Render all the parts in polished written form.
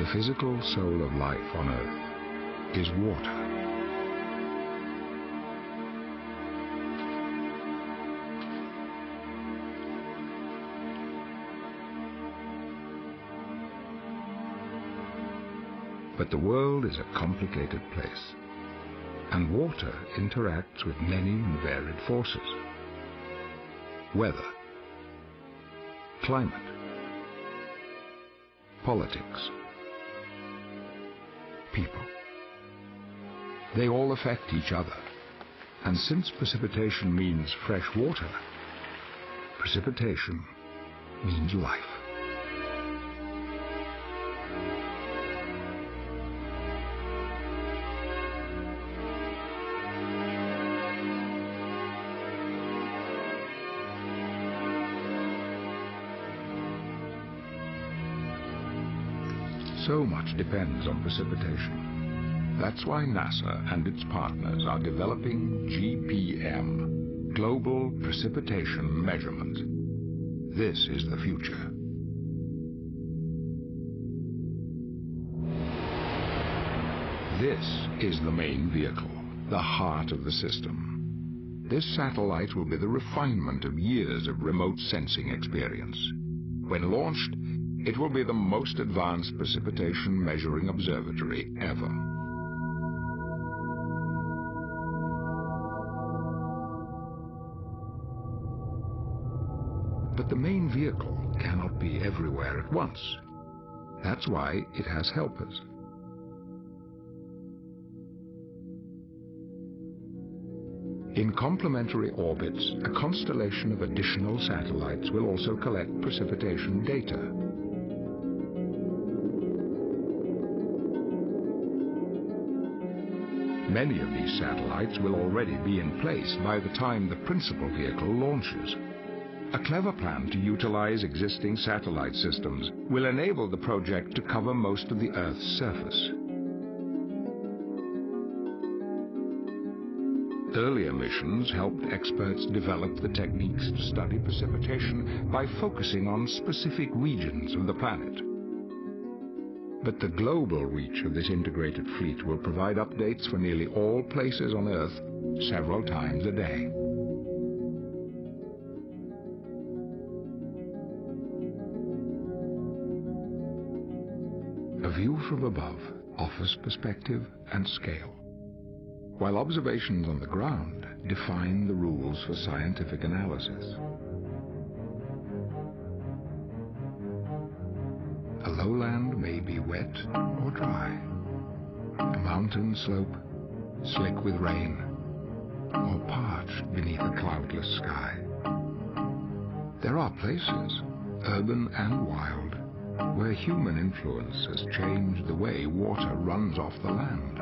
The physical soul of life on Earth is water. But the world is a complicated place, and water interacts with many and varied forces. Weather, climate, politics, people. They all affect each other, and since precipitation means fresh water, precipitation means life. So much depends on precipitation. That's why NASA and its partners are developing GPM, Global Precipitation Measurement. This is the future. This is the main vehicle, the heart of the system. This satellite will be the refinement of years of remote sensing experience. When launched, it will be the most advanced precipitation measuring observatory ever. But the main vehicle cannot be everywhere at once. That's why it has helpers. In complementary orbits, a constellation of additional satellites will also collect precipitation data. Many of these satellites will already be in place by the time the principal vehicle launches. A clever plan to utilize existing satellite systems will enable the project to cover most of the Earth's surface. Earlier missions helped experts develop the techniques to study precipitation by focusing on specific regions of the planet. But the global reach of this integrated fleet will provide updates for nearly all places on Earth several times a day. A view from above offers perspective and scale, while observations on the ground define the rules for scientific analysis. A lowland may be wet or dry, a mountain slope slick with rain, or parched beneath a cloudless sky. There are places, urban and wild, where human influence has changed the way water runs off the land.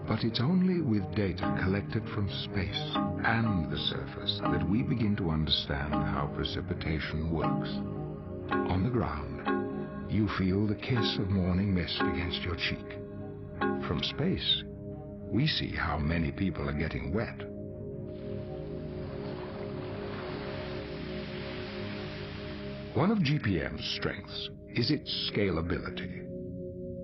But it's only with data collected from space and the surface that we begin to understand how precipitation works. On the ground, you feel the kiss of morning mist against your cheek. From space, we see how many people are getting wet. One of GPM's strengths is its scalability.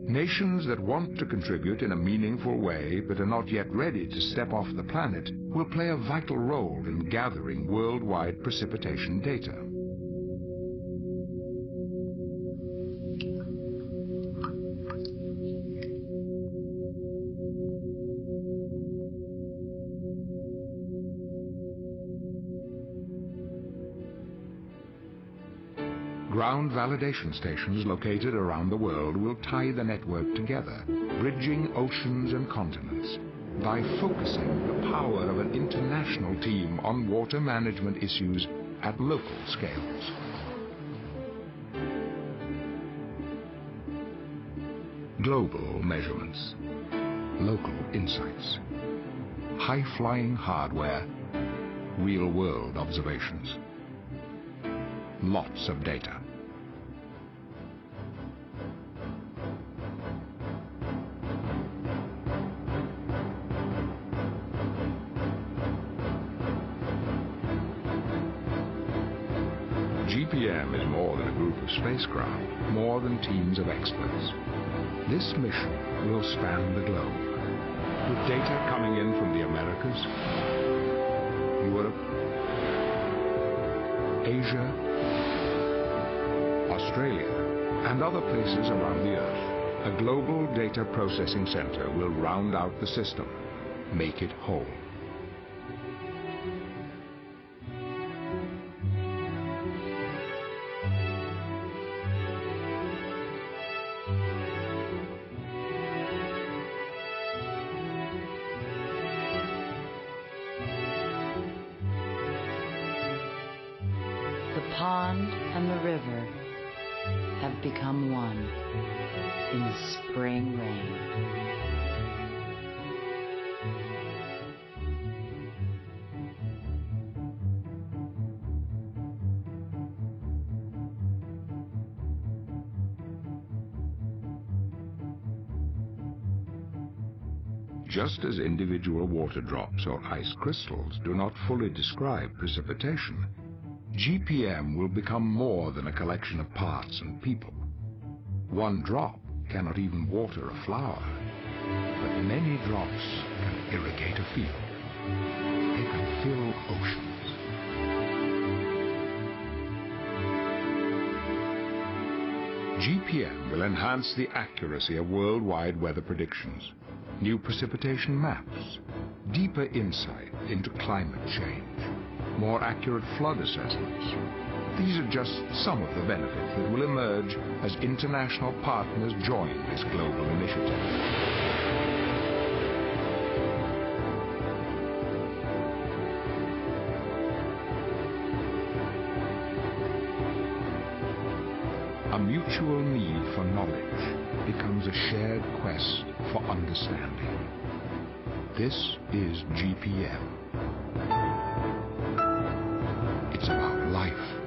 Nations that want to contribute in a meaningful way but are not yet ready to step off the planet will play a vital role in gathering worldwide precipitation data. Ground validation stations located around the world will tie the network together, bridging oceans and continents by focusing the power of an international team on water management issues at local scales. Global measurements, local insights, high-flying hardware, real-world observations. Lots of data. GPM is more than a group of spacecraft, more than teams of experts. This mission will span the globe, with data coming in from the Americas, Europe, Asia, Australia, and other places around the Earth. A global data processing center will round out the system, make it whole. The pond and the river have become one in the spring rain. Just as individual water drops or ice crystals do not fully describe precipitation, GPM will become more than a collection of parts and people. One drop cannot even water a flower, but many drops can irrigate a field. They can fill oceans. GPM will enhance the accuracy of worldwide weather predictions, new precipitation maps, deeper insight into climate change, more accurate flood assessments. These are just some of the benefits that will emerge as international partners join this global initiative. A mutual need for knowledge becomes a shared quest for understanding. This is GPM. It's about life.